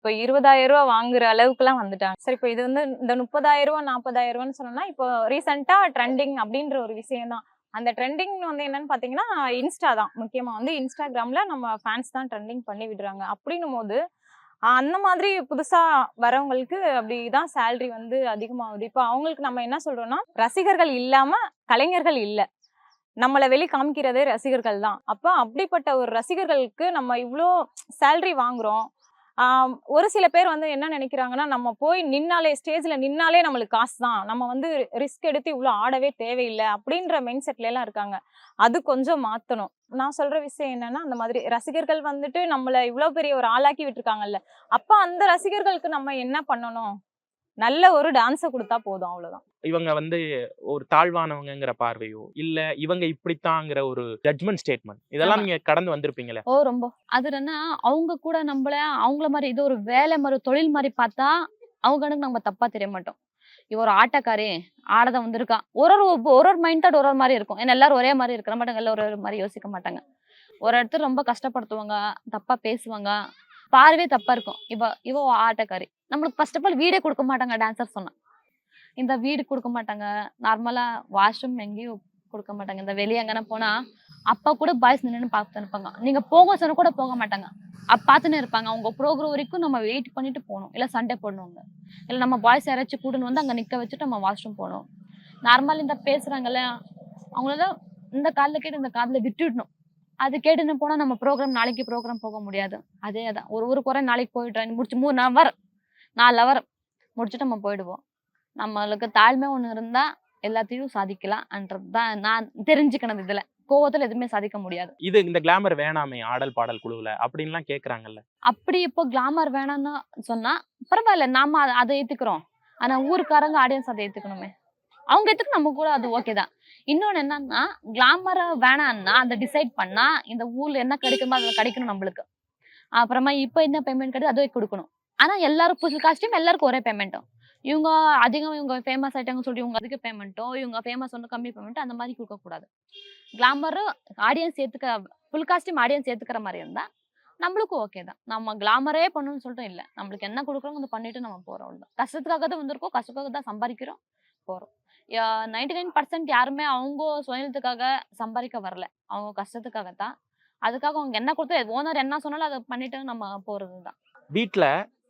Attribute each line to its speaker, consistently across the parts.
Speaker 1: இப்போ ரூ. 20,000 வாங்குற அளவுக்குலாம் வந்துட்டாங்க. சரி இப்போ இது வந்து இந்த ரூ. 30,000 ரூ. 40,000ன்னு சொன்னோம்னா, இப்போ ரீசென்ட்டா ட்ரெண்டிங் அப்படின்ற ஒரு விஷயம் தான். அந்த ட்ரெண்டிங் வந்து என்னன்னு பார்த்தீங்கன்னா, இன்ஸ்டா தான். முக்கியமா வந்து Instagramல நம்ம ஃபேன்ஸ் தான் ட்ரெண்டிங் பண்ணி விடுறாங்க. அப்படின்னும்போது, அந்த மாதிரி புதுசா வரவங்களுக்கு அப்படிதான் சேலரி வந்து அதிகமாகுது. இப்போ அவங்களுக்கு நம்ம என்ன சொல்றோம்னா, ரசிகர்கள் இல்லாம கலைஞர்கள் இல்ல. நம்மள வெளி காமிக்கிறதே ரசிகர்கள் தான். அப்ப அப்படிப்பட்ட ஒரு ரசிகர்களுக்கு நம்ம இவ்ளோ சேலரி வாங்குறோம். ஒரு சில பேர் வந்து என்ன நெனைக்கிறாங்கன்னா, நம்ம போய் நின்னாலே ஸ்டேஜ்ல நின்னாலே நம்மளுக்கு காசு தான். நம்ம வந்து ரிஸ்க் எடுத்து இவ்ளோ ஆடவே தேவையில்ல. அப்படின்ற மைண்ட் செட்லலாம் இருக்காங்க. அது கொஞ்சம் மாத்தணும். நான் சொல்ற விஷயம் என்னன்னா, அந்த மாதிரி ரசிகர்கள் வந்துட்டு நம்மள இவ்ளோ பெரிய ஒரு ஆளாக்கி விட்டுருக்காங்கல்ல. அப்ப அந்த ரசிகர்களுக்கு நம்ம என்ன பண்ணணும்? நல்ல ஒரு டான்ஸ குடுத்தா போதும் அவ்வளோதான்.
Speaker 2: இவங்க வந்து ஒரு தாழ்வானவங்கங்கிற பார்வையோ, இல்ல இவங்க இப்படித்தாங்கிற ஒரு ஜட்ஜ்மென்ட் ஸ்டேட்மெண்ட் இதெல்லாம்
Speaker 1: ஆமா.
Speaker 2: நீங்க கடந்து வந்திருப்பீங்கல்ல?
Speaker 3: ரொம்ப. அது என்னன்னா, அவங்க கூட நம்பள அவங்கள மாரி இது ஒரு வேலை மாரி, தொழில் மாரி பார்த்தா, அவங்க கணக்கு நம்ம தப்பா தெரிய மாட்டோம். இவ ஒரு ஆட்டக்காரி, ஆடதான் வந்திருக்கா. ஒரு ஒரு மைண்ட் தாட் ஒரு ஒரு மாரி இருக்கும். ஏன்னா எல்லாரும் ஒரே மாரி இருக்க மாட்டாங்க. எல்லாரும் ஒரு ஒரு மாரி யோசிக்க மாட்டாங்க. ஒரு இடத்துல ரொம்ப கஷ்டப்படுத்துவாங்க, தப்பா பேசுவாங்க. பார்வையே தப்பா இருக்கும். இவ இவ ஆட்டக்காரி. நம்மளுக்கு ஃபர்ஸ்ட் ஆஃப் ஆல் வீடே குடுக்க மாட்டாங்க டான்சர் சொன்னா. இந்த வீடு குடுக்க மாட்டாங்க. நார்மலா வாஷ்ரூம் எங்கேயும் குடுக்க மாட்டாங்க. இந்த வெளிய எங்கனா போனா, அப்பா கூட பாய்ஸ் நின்னு பார்த்துன்னு இருப்பாங்க. நீங்க போங்க சொன்னா கூட போக மாட்டாங்க. பார்த்துன்னே இருப்பாங்க. அவங்க ப்ரோகிராம் வரைக்கும் நம்ம வெயிட் பண்ணிட்டு போணும். இல்ல சண்டை போடணுங்க. இல்ல நம்ம பாய்ஸ் யாராச்சும் கூட்டின்னு வந்து அங்க நிக்க வச்சுட்டு நம்ம வாஷ்ரூம் போணும். நார்மல் இந்த பேசுறாங்கல்ல, அவங்களலாம் இந்த காதுல கேட்டு இந்த காதுல விட்டுடணும். அது கேட்டுன்னு போனா நம்ம நாளைக்கு ப்ரோகிராம் போக முடியாது. அதே தான். ஒரு ஒரு குறை நாளைக்கு போயிட்டோம். முடிச்சு 3 ஹவர், 4 ஹவர் முடிச்சுட்டு நம்ம போயிடுவோம். நம்மளுக்கு தாழ்மை ஒண்ணு இருந்தா எல்லாத்தையும் சாதிக்கலாம்ன்றது தான் நான் தெரிஞ்சுக்கினது இதுல. கோவத்துல எதுவுமே சாதிக்க முடியாது.
Speaker 2: இந்த கிளாமர் வேணாமே ஆடல், பாடல் குழுவுல அப்படின்லாம் கேட்கறாங்கல்ல.
Speaker 3: அப்படி இப்போ கிளாமர் வேணாம்னு சொன்னா, பரவாயில்ல நாம அத ஏத்துக்கிறோம். ஆனா ஊர்க்காரங்க ஆடியன்ஸ் அத ஏத்துக்கணுமே. அவங்க ஏத்துக்கு நம்ம கூட அது ஓகே தான். இன்னொன்னு என்னன்னா, கிளாமர் வேணான்னா அத டிசைட் பண்ணா, இந்த ஊர்ல என்ன கிடைக்குமோ அது கிடைக்கணும் நம்மளுக்கு. அப்புறமா இப்ப என்ன பேமெண்ட் கிடைக்குதோ அதுவே குடுக்கணும். ஆனா எல்லாரும் ஃபுல் காஸ்டியூம் எல்லாருக்கும் ஒரே பேமெண்ட்டும். இவங்க அதிகம் இவங்க ஃபேமஸ் ஆயிட்டாங்கன்னு சொல்லி இவங்க அதிக பேமெண்ட்டும், இவங்க ஃபேமஸ் வந்து கம்மி பேமெண்ட் அந்த மாரி குடுக்கக்கூடாது. கிளாமர் ஆடியன்ஸ் ஏத்துக்க ஃபுல் காஸ்டியூம் ஆடியன்ஸ் ஏத்துக்கிற மாரி இருந்தா, நம்மளுக்கும் ஓகே தான். நம்ம கிளாமரே பண்ணணும்னு சொல்லிட்டு இல்ல. நம்மளுக்கு என்ன குடுக்குறாங்களோ அத பண்ணிட்டு நம்ம போறோம் அவ்வளவுதான். கஷ்டத்துக்காக தான் வந்திருக்கோம். கஷ்டத்துக்காக தான் சம்பாரிக்கிறோம், போறோம். 99% யாருமே அவங்க சுயநலத்துக்காக சம்பாரிக்க வரல. அவங்க கஷ்டத்துக்காக தான். அதுக்காக அவங்க என்ன குடுத்து ஓனர் என்ன சொன்னாலும் அத பண்ணிட்டு நம்ம போறது தான்.
Speaker 2: வீட்ல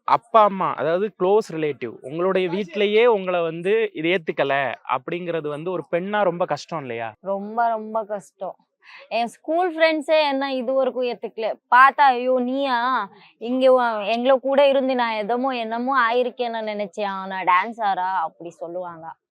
Speaker 2: அப்பா, அம்மா அதாவது குளோஸ் ரிலேட்டிவ் உங்களுடைய வீட்லயே உங்கள வந்து இத ஏத்துக்கல அப்படிங்கிறது வந்து ஒரு பெண்ணா ரொம்ப கஷ்டம் இல்லையா?
Speaker 4: ரொம்ப ரொம்ப கஷ்டம். என் ஸ்கூல் ஃப்ரெண்ட்ஸே என்ன இதுவரைக்கும் ஏத்துக்கல. பார்த்தா, "ஐயோ! நீயா? இங்க எங்கள கூட இருந்து நான் என்னமோ ஆயிருக்கேன்னு நெனச்சேன். நான் டான்ஸரா?" அப்படி சொல்லுவாங்க.